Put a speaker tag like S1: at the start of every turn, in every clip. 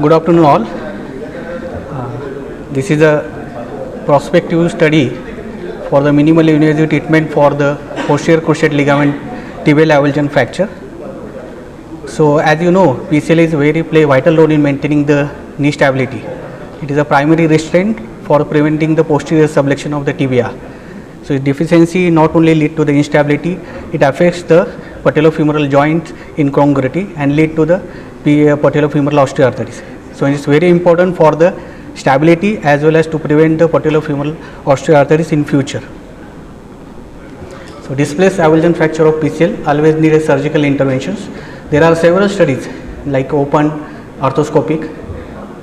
S1: Good afternoon, all. This is a prospective study for the minimally invasive treatment for the posterior cruciate ligament tibial avulsion fracture. So, as you know, PCL is play vital role in maintaining the knee stability. It is a primary restraint for preventing the posterior subluxation of the tibia. So, its deficiency not only lead to the instability, it affects the patellofemoral joint incongruity and lead to the patellofemoral osteoarthritis. So, it is very important for the stability as well as to prevent the patellofemoral osteoarthritis in future. So, displaced avulsion fracture of PCL always need a surgical interventions. There are several studies like open, arthroscopic.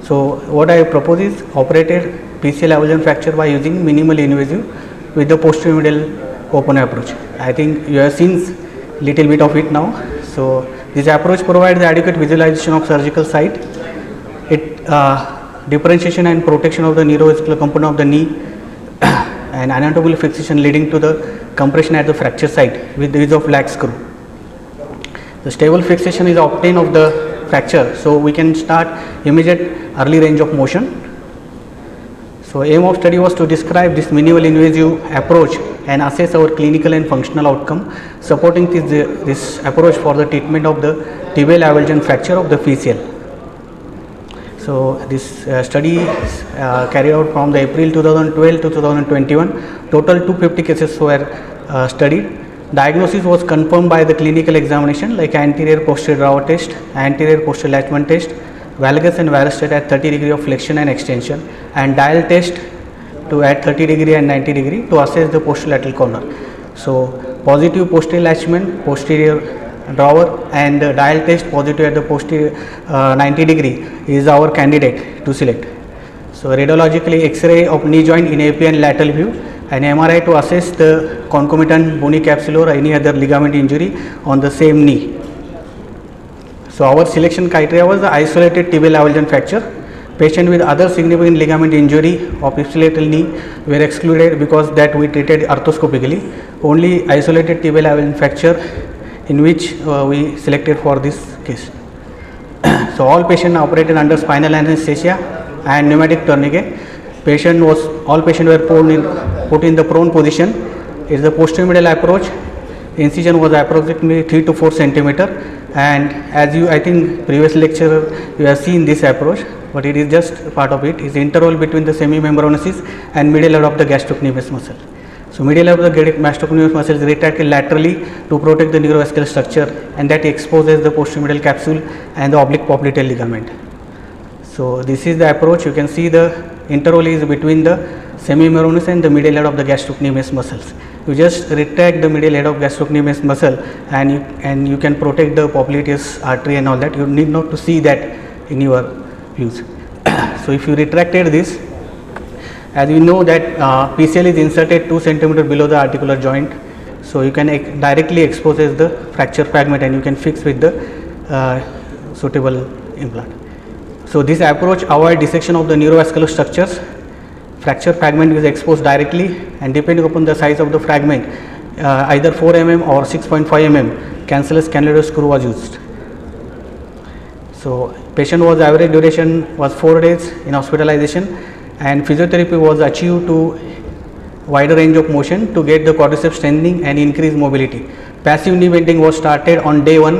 S1: So, what I propose is operated PCL avulsion fracture by using minimally invasive with the posterior medial open approach. I think you have seen little bit of it now. So, this approach provides adequate visualization of surgical site. It differentiation and protection of the neurovascular component of the knee and anatomical fixation leading to the compression at the fracture site with the use of lag screw. The stable fixation is obtained of the fracture, so we can start immediate early range of motion. So, aim of study was to describe this minimal invasive approach and assess our clinical and functional outcome supporting this approach for the treatment of the tibial avulsion fracture of the PCL. So, this study carried out from the April 2012 to 2021. Total 250 cases were studied. Diagnosis was confirmed by the clinical examination like anterior posterior drawer test, anterior posterior latchman test, valgus and varus at 30 degree of flexion and extension, and dial test to at 30 degree and 90 degree to assess the posterolateral corner. So, positive posterior latchman, posterior drawer and dial test positive at the posterior 90 degree is our candidate to select. So, radiologically X-ray of knee joint in AP and lateral view and MRI to assess the concomitant bony capsule or any other ligament injury on the same knee. So, our selection criteria was the isolated tibial avulsion fracture. Patient with other significant ligament injury of ipsilateral knee were excluded because that we treated arthroscopically. Only isolated tibial avulsion fracture in which we selected for this case. So, all patients operated under spinal anesthesia and pneumatic tourniquet. All patients were put in the prone position. It is the posterior medial approach. Incision was approximately 3 to 4 centimeter, and as I think previous lecture you have seen this approach, but it is just part of it. Is interval between the semimembranosus and medial head of the gastrocnemius muscle. So, medial head of the gastrocnemius muscle is retracted laterally to protect the neurovascular structure, and that exposes the posterior medial capsule and the oblique popliteal ligament. So, this is the approach. You can see the interval is between the semimembranous and the medial head of the gastrocnemius muscles. You just retract the medial head of gastrocnemius muscle and you can protect the popliteus artery and all that. You need not to see that in your views. So, if you retracted this, as we know that PCL is inserted 2 centimeter below the articular joint. So, you can directly expose the fracture fragment and you can fix with the suitable implant. So, this approach avoids dissection of the neurovascular structures. Fracture fragment is exposed directly, and depending upon the size of the fragment, either 4 mm or 6.5 mm cancellous cannulated screw was used. So, patient was average duration was 4 days in hospitalization, and physiotherapy was achieved to wider range of motion to get the quadriceps strengthening and increase mobility. Passive knee bending was started on day 1,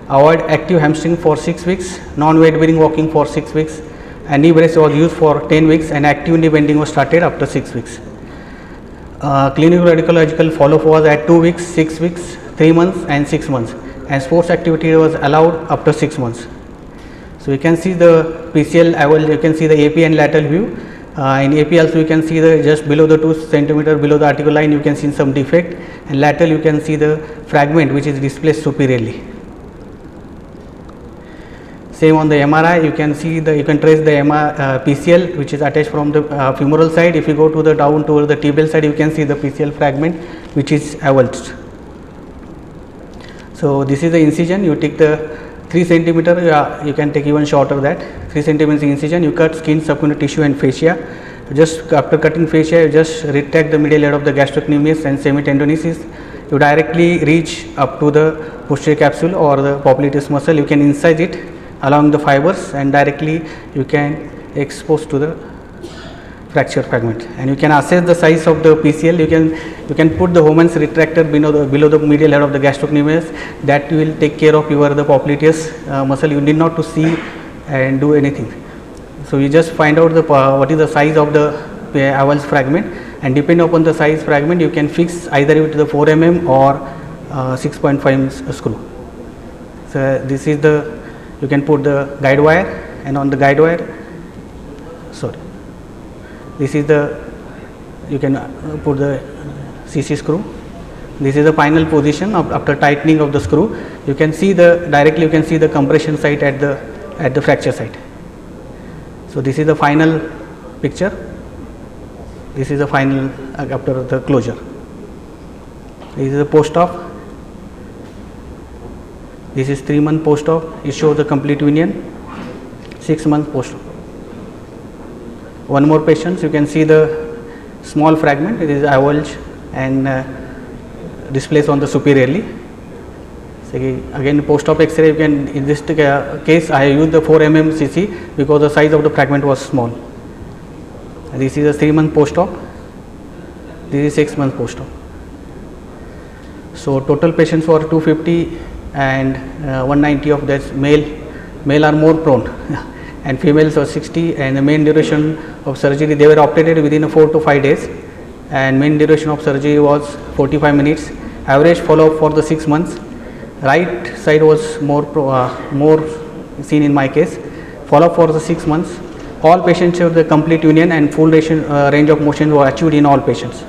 S1: avoid active hamstring for 6 weeks, non-weight bearing walking for 6 weeks, and knee brace was used for 10 weeks, and active knee bending was started after 6 weeks. Clinical radiological follow-up was at 2 weeks, 6 weeks, 3 months and 6 months, and sports activity was allowed after 6 months. So, you can see the PCL you can see the AP and lateral view. In AP also you can see the just below the 2 centimeter below the articular line you can see some defect, and lateral you can see the fragment which is displaced superiorly. Same on the MRI, you can see you can trace the PCL which is attached from the femoral side. If you go to the down toward the tibial side, you can see the PCL fragment which is avulsed. So, this is the incision. You take the 3 centimeter, you can take even shorter that 3 centimeter incision. You cut skin, subcutaneous tissue and fascia. Just after cutting fascia, you just retract the medial head of the gastrocnemius and semitendinosus. You directly reach up to the posterior capsule or the popliteus muscle. You can incise it along the fibers, and directly you can expose to the fracture fragment, and you can assess the size of the PCL. You can put the Hohmann's retractor below the medial head of the gastrocnemius. That will take care of your the popliteus muscle. You need not to see and do anything. So you just find out the what is the size of the avulse fragment, and depending upon the size fragment you can fix either with the 4 mm or 6.5 screw. So this is the, you can put the guide wire, and on the guide wire, this is the, you can put the CC screw. This is the final position after tightening of the screw. You can see the directly, you can see the compression site at the fracture site. So this is the final picture. This is the final after the closure. This is the post-op. This is 3 month post-op. It shows the complete union. 6 months post-op. One more patient, you can see the small fragment. It is avulge and displaced on the superiorly. So again, post-op X-ray, you can, in this case I used the 4 mm CC because the size of the fragment was small. And this is a 3 month post-op. This is 6 months post-op. So total patients were 250 and 190 of that male are more prone and females were 60, and the main duration of surgery, they were operated within 4 to 5 days, and main duration of surgery was 45 minutes. Average follow-up for the 6 months. Right side was more seen in my case. Follow-up for the 6 months. All patients showed the complete union and full range of motion were achieved in all patients.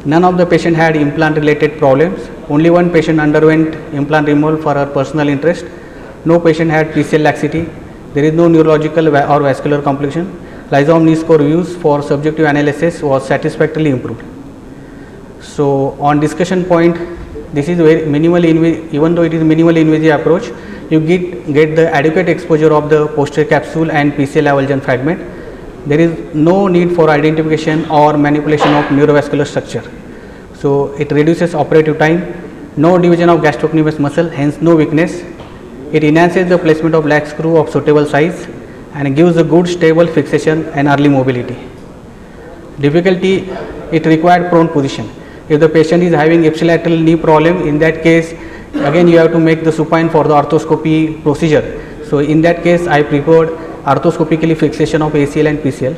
S1: None of the patient had implant related problems. Only one patient underwent implant removal for her personal interest. No patient had PCL laxity. There is no neurological or vascular complication. Lysholm knee score used for subjective analysis was satisfactorily improved. So on discussion point, this is very minimally even though it is minimally invasive approach, you get the adequate exposure of the posterior capsule and PCL avulsion fragment. There is no need for identification or manipulation of neurovascular structure. So it reduces operative time, no division of gastrocnemius muscle, hence no weakness. It enhances the placement of lag screw of suitable size and gives a good stable fixation and early mobility. Difficulty, it required prone position. If the patient is having ipsilateral knee problem, in that case again you have to make the supine for the arthroscopy procedure. So in that case I preferred arthroscopically fixation of ACL and PCL,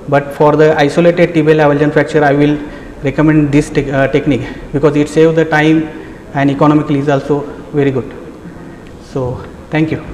S1: but for the isolated tibial avulsion fracture I will recommend this technique because it saves the time and economically is also very good. So thank you.